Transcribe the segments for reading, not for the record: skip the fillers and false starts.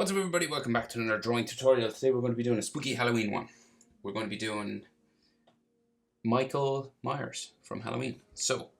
What's up everybody, welcome back to another drawing tutorial. Today we're going to be doing a spooky Halloween one. We're going to be doing Michael Myers from Halloween. So,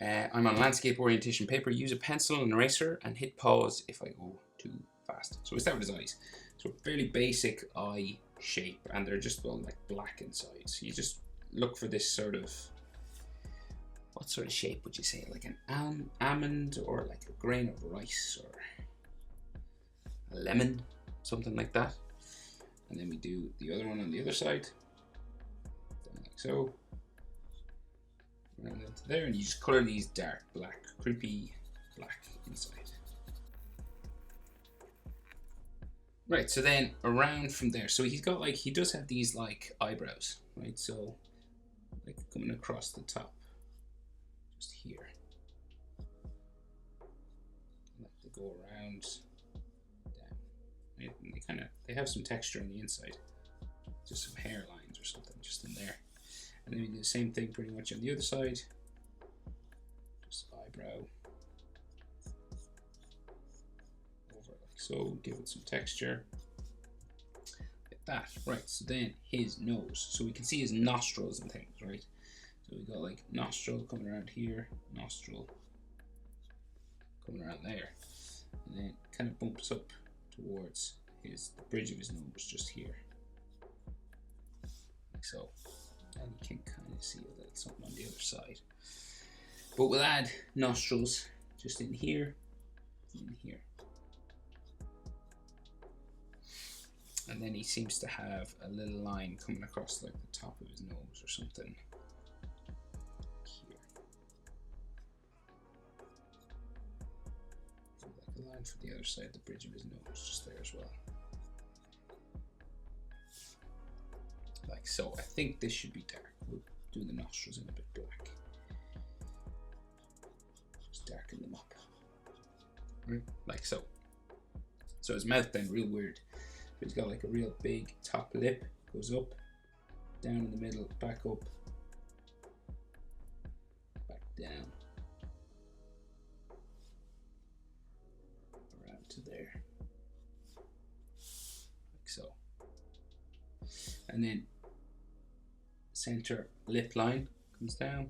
I'm on landscape orientation paper. Use a pencil and eraser and hit pause if I go too fast. So we start with his eyes. So fairly basic eye shape, and they're just like black inside. So you just look for this sort of, what sort of shape would you say? Like an almond or like a grain of rice or a lemon, something like that. And then we do the other one on the other side, like so. And into there, and you just color these dark black, creepy black inside. Right, so then around from there, so he's got like, he does have these like eyebrows, right? So like coming across the top, just here. Like they go around, down. Right? And they have some texture on the inside, just some hairlines or something just in there. And then we do the same thing pretty much on the other side. Just eyebrow. Over like so, give it some texture. Like that. Right, so then his nose. So we can see his nostrils and things, right? So we got like nostril coming around here, nostril coming around there. And then it kind of bumps up towards the bridge of his nose just here. Like so. And you can kind of see a little something on the other side. But we'll add nostrils just in here, in here. And then he seems to have a little line coming across like the top of his nose or something. Here. Like a line for the other side, the bridge of his nose, just there as well. Like so. I think this should be dark. We'll do the nostrils in a bit black. Just darken them up. Right? Like so. So his mouth then, real weird. He's got like a real big top lip, goes up, down in the middle, back up, back down, around to there. Like so. And then center lip line comes down,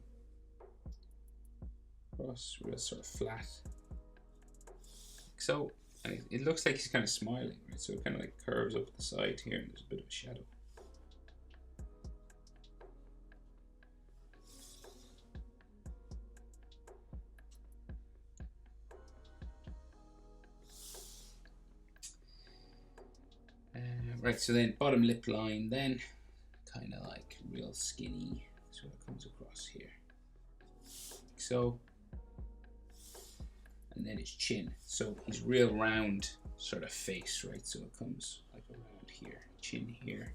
across, real sort of flat, like so. And it looks like he's kind of smiling, right? So it kind of like curves up the side here, and there's a bit of a shadow. Right, so then bottom lip line, then kind of like real skinny, so it comes across here, like so. And then his chin, so he's real round sort of face, right? So it comes like around here, chin here.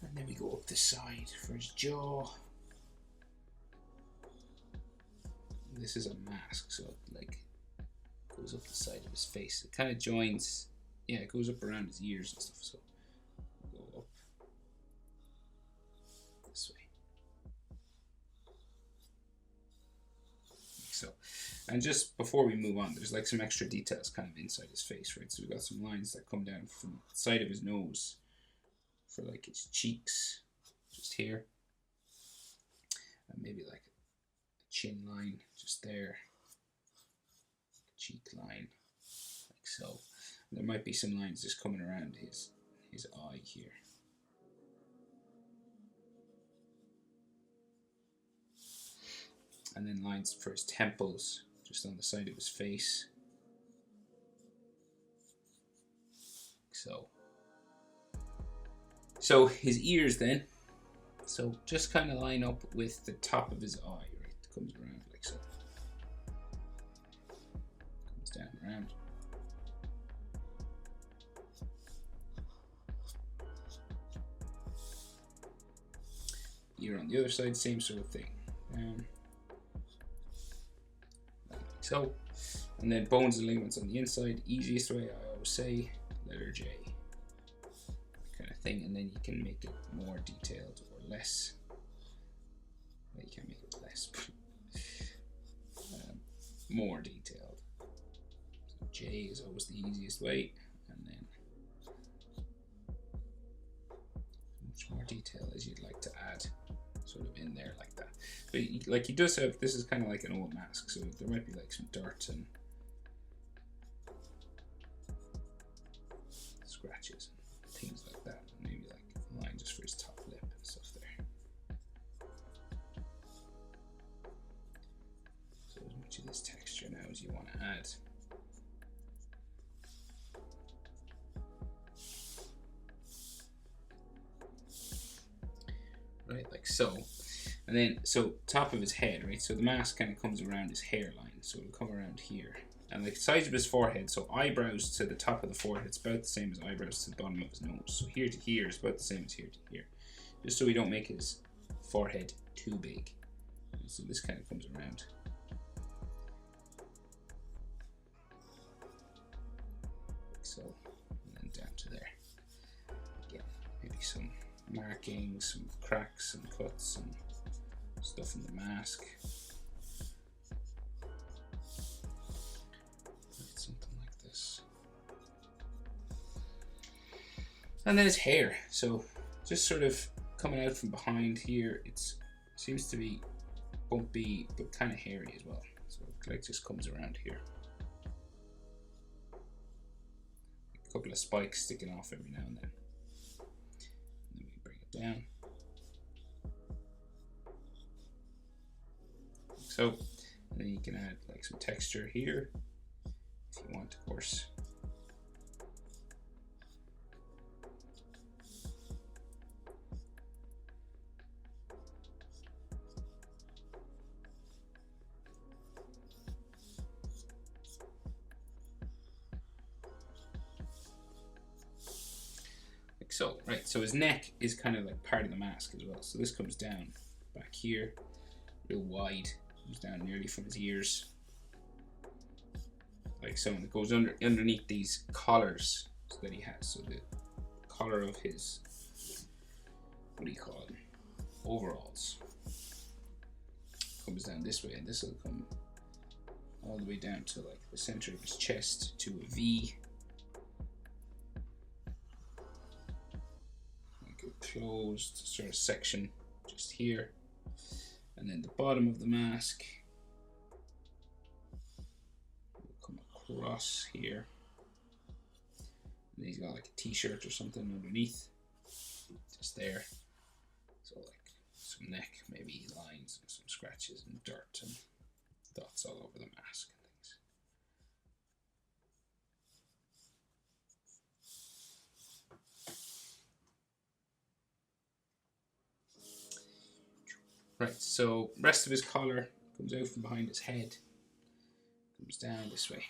And then we go up the side for his jaw. This is a mask, so it like goes up the side of his face. It kind of joins, yeah, it goes up around his ears and stuff, so we'll go up this way. So, and just before we move on, there's like some extra details kind of inside his face, right? So we've got some lines that come down from the side of his nose for like his cheeks, just here. And maybe like a chin line just there, cheek line, like so. And there might be some lines just coming around his eye here. And then lines for his temples, just on the side of his face. So. So his ears then. So just kind of line up with the top of his eye, right? It comes around like so. Comes down around. Ear on the other side, same sort of thing. So, and then bones and ligaments on the inside, easiest way I always say, letter J, kind of thing, and then you can make it more detailed or less. Well, you can't make it less, but more detailed. J is always the easiest way, and then much more detail as you'd like to add, sort of in there like that. But like he does have, this is kind of like an old mask, so there might be like some dirt and scratches and things like that. Maybe like a line just for his top lip and stuff there. So as much of this texture now as you want to add. Right, like so. And then, so top of his head, right? So the mask kind of comes around his hairline, so it'll come around here. And the size of his forehead, so eyebrows to the top of the forehead, it's about the same as eyebrows to the bottom of his nose. So here to here is about the same as here to here. Just so we don't make his forehead too big. So this kind of comes around. Like so, and then down to there. Again, maybe some markings, some cracks and cuts and stuff in the mask. Something like this. And then his hair. So just sort of coming out from behind here, it seems to be bumpy but kind of hairy as well. So it like just comes around here. A couple of spikes sticking off every now and then. And then we bring it down. So, and then you can add like some texture here if you want, of course. Like so, right? So his neck is kind of like part of the mask as well. So this comes down back here, real wide. Comes down nearly from his ears, like so, and it goes underneath these collars that he has. So the collar of his, what do you call them, overalls, comes down this way, and this will come all the way down to like the center of his chest to a V, like a closed sort of section just here. And then the bottom of the mask will come across here. And he's got like a t-shirt or something underneath, just there. So like some neck, maybe lines and some scratches and dirt and dots all over the mask and things. Right, so rest of his collar comes out from behind his head, comes down this way.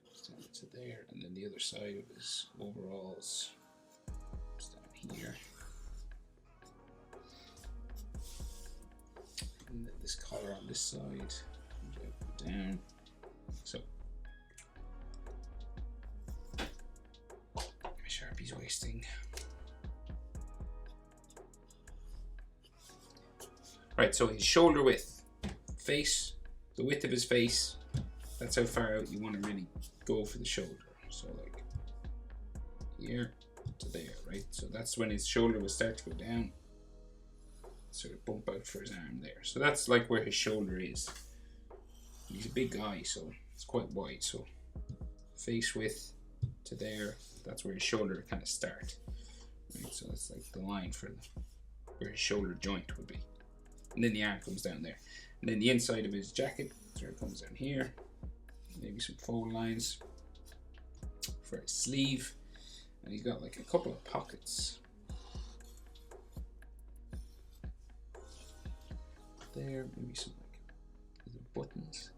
Comes down to there, and then the other side of his overalls comes down here. And then this collar on this side comes out and down. So Sharpie's wasting. Right, so his shoulder width, face, the width of his face, that's how far out you want to really go for the shoulder. So like here to there, right? So that's when his shoulder will start to go down, sort of bump out for his arm there. So that's like where his shoulder is. He's a big guy, so it's quite wide. So face width to there, that's where his shoulder kind of start. Right? So that's like the line for where his shoulder joint would be. And then the arm comes down there. And then the inside of his jacket sort of comes down here. Maybe some fold lines for his sleeve. And he's got like a couple of pockets there, maybe some like buttons,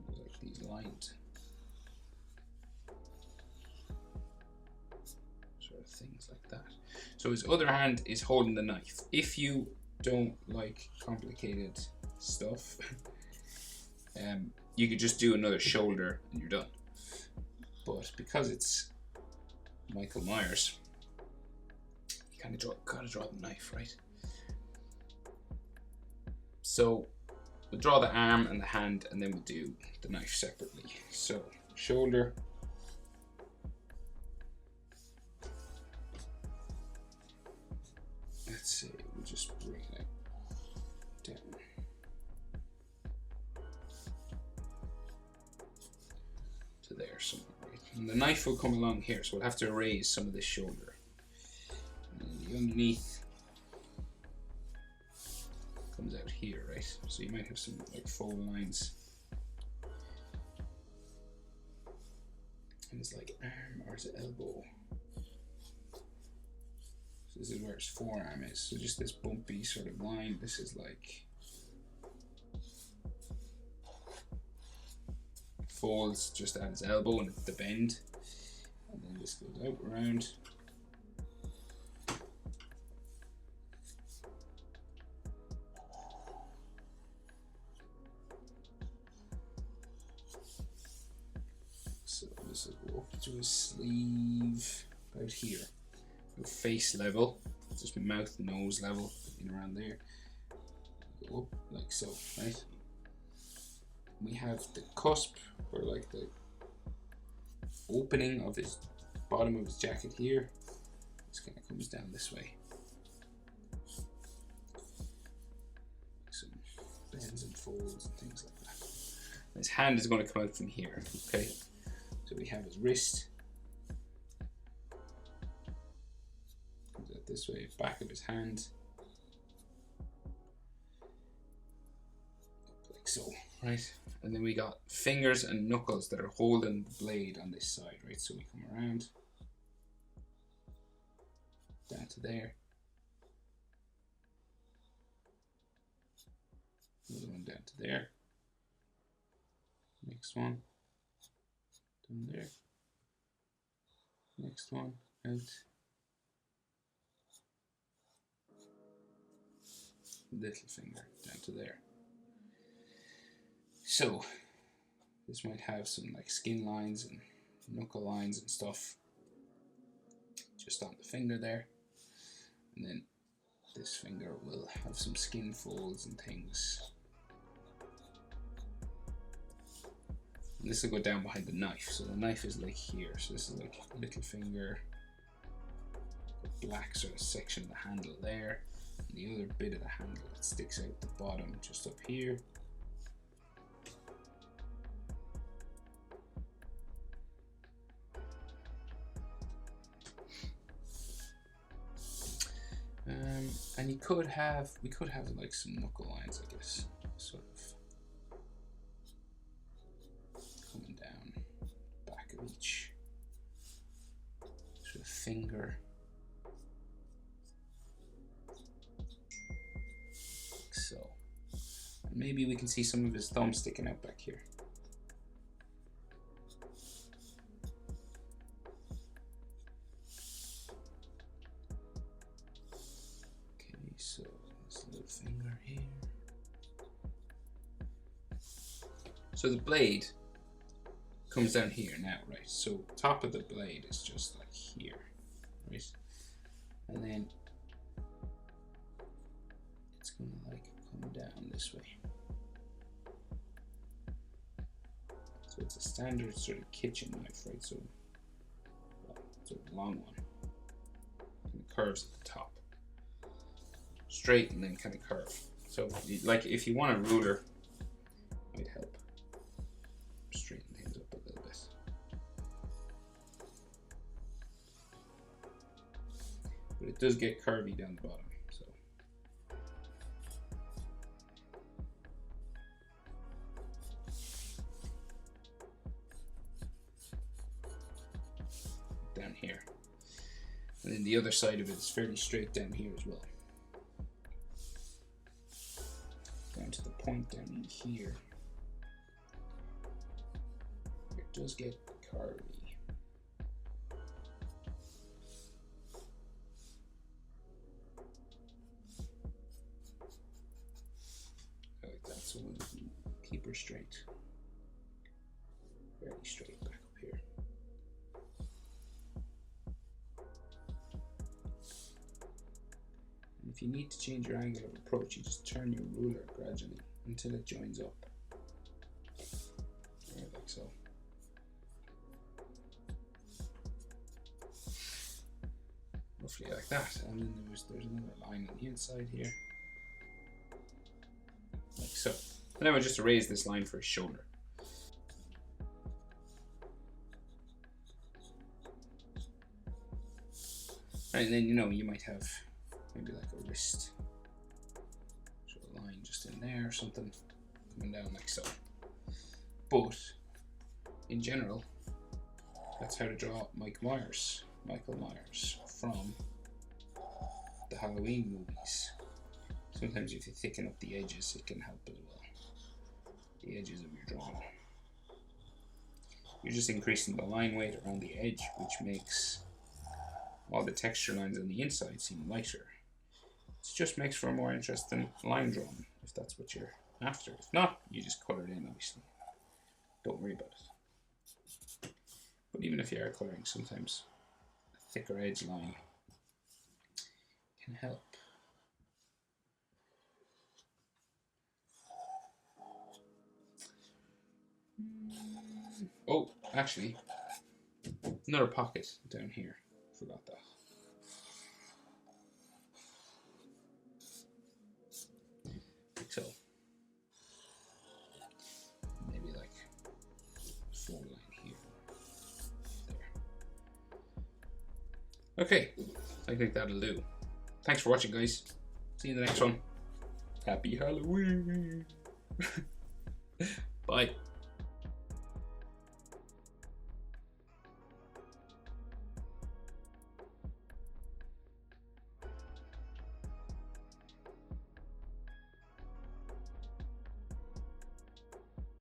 like these lined sort of things like that. So his other hand is holding the knife. If you don't like complicated stuff, you could just do another shoulder and you're done. But because it's Michael Myers, you kind of gotta draw the knife, right? So we'll draw the arm and the hand, and then we'll do the knife separately. So shoulder, let's see, we'll just bring it down to there somewhere, right? And the knife will come along here, so we'll have to erase some of this shoulder. And then the underneath comes out here, right? So you might have some like fold lines. And it's like arm or is it elbow? So this is where his forearm is. So just this bumpy sort of line. This is like folds just at his elbow and the bend. And then this goes out around. So this will go up to his sleeve about here. Face level, just mouth, nose level, in around there. Go up like so, right? We have the cusp, or like the opening of his bottom of his jacket here. This kind of comes down this way. Some bends and folds and things like that. His hand is going to come out from here, okay? So we have his wrist. Comes out this way, back of his hand. Like so, right? And then we got fingers and knuckles that are holding the blade on this side, right? So we come around down to there. Another one down to there. Next one down there. Next one out. Little finger down to there. So this might have some like skin lines and knuckle lines and stuff just on the finger there, and then this finger will have some skin folds and things, and this will go down behind the knife. So the knife is like here, so this is like little finger, the black sort of section of the handle there, and the other bit of the handle that sticks out the bottom just up here. And we could have like some knuckle lines, I guess, sort of coming down the back of each sort of finger, like so. And maybe we can see some of his thumb sticking out back here. So this little finger here. So the blade comes down here now, right? So top of the blade is just like here, right? And then it's gonna like come down this way. So it's a standard sort of kitchen knife, right? So it's a long one. And it curves at the top. Straight and then kind of curve. So like if you want a ruler, it might help straighten things up a little bit. But it does get curvy down the bottom, so. Down here. And then the other side of it is fairly straight down here as well. Down to the point down in here. It does get curvy. Like that, so we'll keep her straight. Fairly straight back up here. If you need to change your angle of approach, you just turn your ruler gradually until it joins up. Right, like so. Roughly like that. And then there's another line on the inside here. Like so. And then we'll just erase this line for his shoulder. Right, and then you might have maybe like a wrist. So a line just in there or something coming down like so. But in general, that's how to draw Michael Myers from the Halloween movies. Sometimes if you thicken up the edges, it can help as well. The edges of your drawing. You're just increasing the line weight around the edge, which makes all the texture lines on the inside seem lighter. It just makes for a more interesting line drawing, if that's what you're after. If not, you just colour it in, obviously. Don't worry about it. But even if you are colouring, sometimes a thicker edge line can help. Oh, actually, another pocket down here. Forgot that. Like so. Maybe like a four line here. There. Okay, I think that'll do. Thanks for watching, guys. See you in the next one. Happy Halloween. Bye.